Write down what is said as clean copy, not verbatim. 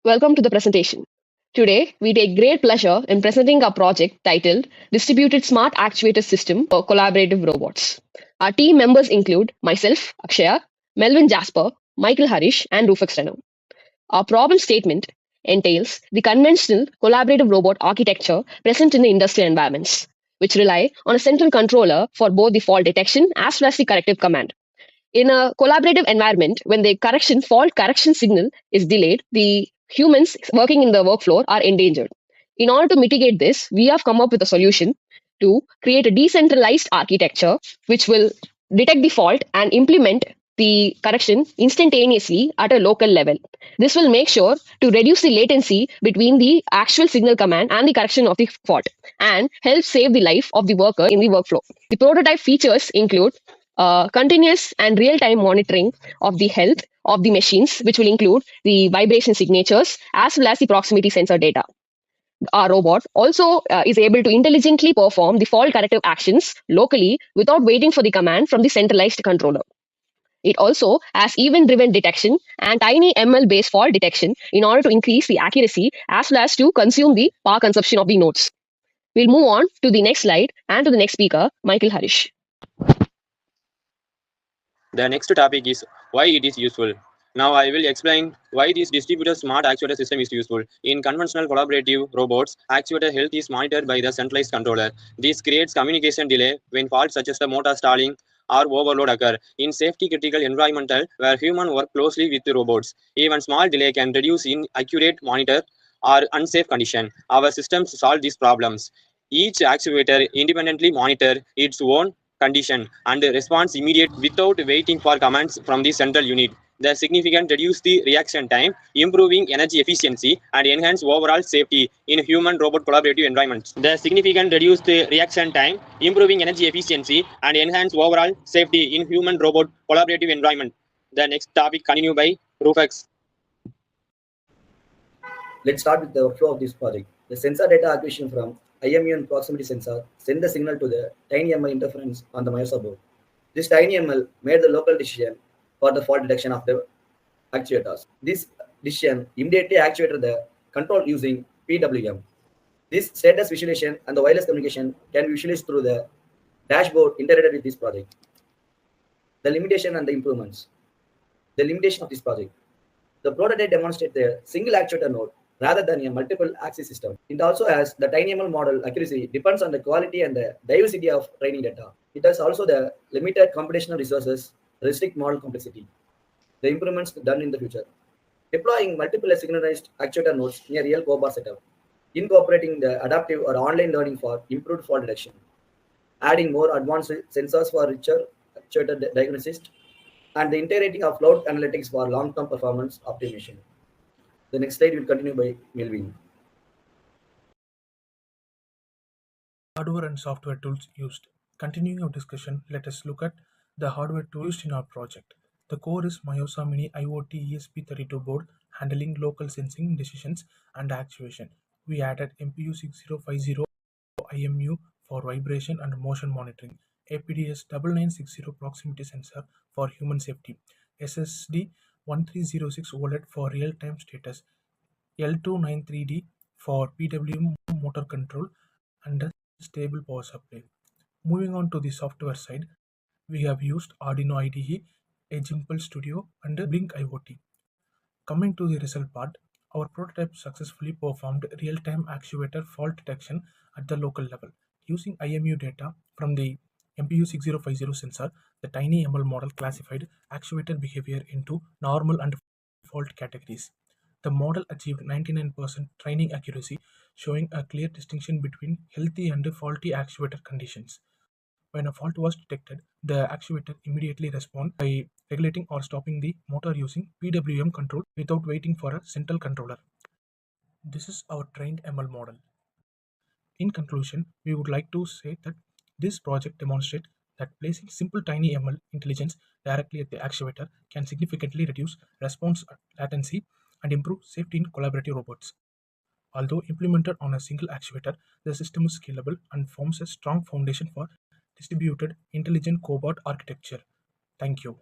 Welcome to the presentation. Today, we take great pleasure in presenting our project titled Distributed Smart Actuator System for Collaborative Robots. Our team members include myself, Akshaya, Melvin Jasper, Michael Harish, and Rufus Reno. Our problem statement entails the conventional collaborative robot architecture present in the industrial environments, which rely on a central controller for both the fault detection as well as the corrective command. In a collaborative environment, when the fault correction signal is delayed, the humans working in the workflow are endangered. In order to mitigate this, we have come up with a solution to create a decentralized architecture which will detect the fault and implement the correction instantaneously at a local level. This will make sure to reduce the latency between the actual signal command and the correction of the fault and help save the life of the worker in the workflow. The prototype features include continuous and real-time monitoring of the health of the machines, which will include the vibration signatures as well as the proximity sensor data. Our robot also is able to intelligently perform the fault corrective actions locally without waiting for the command from the centralized controller. It also has event-driven detection and tiny ML-based fault detection in order to increase the accuracy as well as to consume the power consumption of the nodes. We'll move on to the next slide and to the next speaker, Michael Harish. The next topic is why it is useful. Now I will explain why this distributed smart actuator system is useful. In conventional collaborative robots, actuator health is monitored by the centralized controller. This creates communication delay when faults such as the motor stalling or overload occur. In safety critical environmental where humans work closely with the robots, even small delay can reduce inaccurate monitor or unsafe condition. Our systems solve these problems. Each actuator independently monitor its own condition and responds immediate without waiting for commands from the central unit. The significant reduce the reaction time, improving energy efficiency and enhance overall safety in human-robot collaborative environments. The significant reduce the reaction time, improving energy efficiency and enhance overall safety in human-robot collaborative environment. The next topic continued by Rufus. Let's start with the flow of this project. The sensor data acquisition from IMU and proximity sensor send the signal to the TinyML interference on the MYOSA board. This TinyML made the local decision for the fault detection of the actuators. This decision immediately actuated the control using PWM. This status visualization and the wireless communication can be visualized through the dashboard integrated with this project. The limitation and the improvements. The limitation of this project. The prototype demonstrates a single actuator node rather than a multiple axis system. It also has the TinyML model accuracy depends on the quality and the diversity of training data. It has also the limited computational resources, restrict model complexity. The improvements done in the future. Deploying multiple synchronized actuator nodes in a real COBAR setup. Incorporating the adaptive or online learning for improved fault detection. Adding more advanced sensors for richer actuator diagnosis. And the integrating of cloud analytics for long-term performance optimization. The next slide will continue by Melvin. Hardware and software tools used. Continuing our discussion, let us look at the hardware tools used in our project. The core is MYOSA Mini IoT ESP32 board handling local sensing, decisions, and actuation. We added MPU6050 IMU for vibration and motion monitoring, APDS 9960 proximity sensor for human safety, SSD 1306 OLED for real-time status, L293D for PWM motor control, and a stable power supply. Moving on to the software side, we have used Arduino IDE, Edge Impulse Studio, and Blink IoT. Coming to the result part, our prototype successfully performed real-time actuator fault detection at the local level. Using IMU data from the MPU6050 sensor, the TinyML model classified actuator behavior into normal and fault categories. The model achieved 99% training accuracy, showing a clear distinction between healthy and faulty actuator conditions. When a fault was detected, the actuator immediately responded by regulating or stopping the motor using PWM control without waiting for a central controller. This is our trained ML model. In conclusion, we would like to say that this project demonstrates that placing simple TinyML intelligence directly at the actuator can significantly reduce response latency and improve safety in collaborative robots. Although implemented on a single actuator, the system is scalable and forms a strong foundation for distributed intelligent cobot architecture. Thank you.